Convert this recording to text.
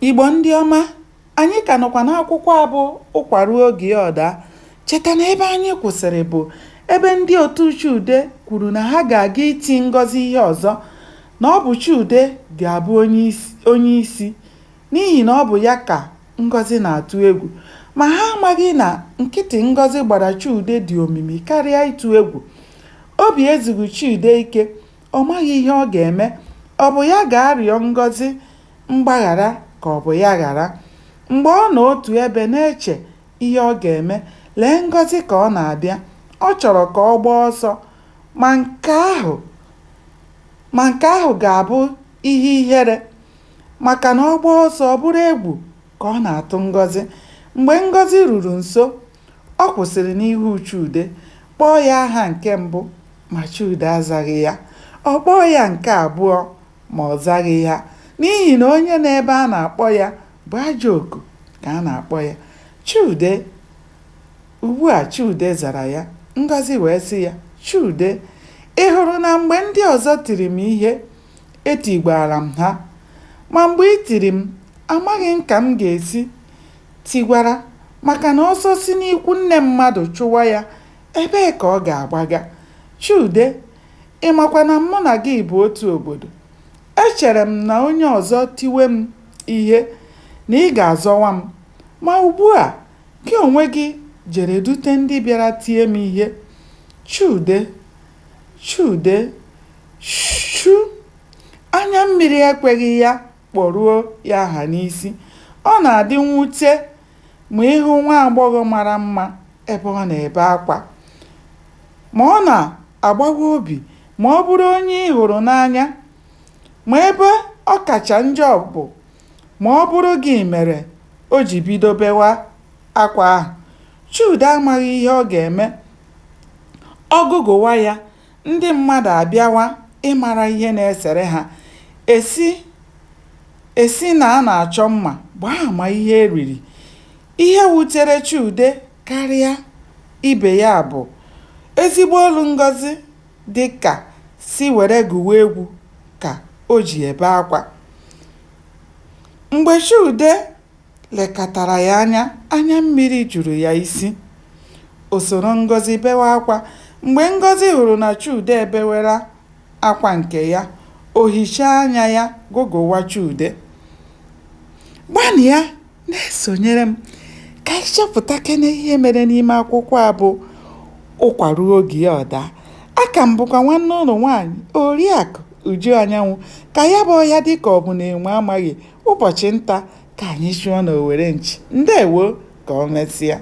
Igbo ndị ọma, anyị ka nọkwa n'akwụkwọ a bụ ụkwa ruo oge ya ọda. Cheta na ebe anyị kwụsịrị bụ ebe ndị otu Chude kwuru na ha ga-aga iti Ngọzi ihe ọzọ, na ọ bụ Chude ga-abụ onye isi n'ihi na ọ bụ ya ka Ngọzi na-atụ egwu. Ma ha amaghị na nkịtị Ngọzi gbara Chude dị omimi karịa ịtụ egwu. Obi ezughị Chude ike, ọ maghị ihe ọ ga-eme. Ọ bụ ya ga-arịọ Ngọzi mgbaghara ka ọ bụ ya ghara? Mgbe ọ nọ otu ebe na-eche ihe ọ ga-eme, lee Ngọzi ka ọ na-abịa. Ọ chọrọ ka ọ gbaa ọsọ, ma nke ahụ ga-abụ ihe ihere, maka na ọ gbaa ọsọ ọ bụrụ egwu ka ọ na-atụ Ngọzi. Mgbe Ngọzi ruru nso, ọ kwụsịrị n'ihu Chude, kpọọ ya aha nke mbụ, ma Chude azaghị ya. Ọ kpọọ ya nke abụọ, ma ọ zaghị ya, n'ihi na onye n'ebe a na-akpọ ya bụ ajọ oku ka a na-akpọ ya. Ugbu a Chude zara ya. Ngọzi wee sị ya, "Chude, ị hụrụ na mgbe ndị ọzọ tiri m ihe, etigwara m ha, ma mgbe ị tiri m, amaghị m ka m ga-esi tigwara, maka na ọsọ si n'ikwu nne mmadụ chụwa ya, ebee ka ọ ga-agbaga? Chude, ị makwa na mụ na gị bụ otu obodo. Echere m na onye ọzọ tiwe m ihe na ị ga-azọwa m, ma ugbu a gị onwe gị jere dute ndị bịara tie m ihe." Chude shu! Anya mmiri ekweghị ya kpọruo ya aha n'isi. Ọ na-adị mwute ma ịhụ nwa agbọghọ mara mma ebe ọ na-ebe akwa, ma ọ na-agbawa obi ma ọ bụrụ onye ị hụrụ n'anya. Ma ebe ọ kacha njọ bụ ma ọ bụrụ gị mere o ji bido bewa akwa ahụ. Chude amaghị ihe ọ ga-eme. Ọ gụgụwa ya, ndị mmadụ abịawa ịmara ihe na-esere ha. Esi na a na-achọ mma gbaa ama ihe eriri. Ihe wutere Chude karịa ibe ya bụ ezigbo olu Ngọzi dị ka si were gụwa egwu ka o ji ebe akwa. Mgbe Chude lekọtara ya anya mmiri juru ya isi. O soro Ngọzi bewa akwa. Mgbe Ngọzi hụrụ na Chude ebewera akwa nke ya, o hichaa anya ya gụgụwa Chude. Gbanịa na-esonyere m ka anyị chọpụta kene ihe mere n'ime akwụkwọ a bụ ụkwa ruo oge ya ọda. Aka m bụkwa nwanne ụlọ nwaanyị Oriakụ Uju Anyanwụ. Ka ya bụ ọhịa dịka ọ bụ na enwe amaghị, ụbọchị nta ka anyị chụọ na Owere nchi. Ndewo, ka o mesịa.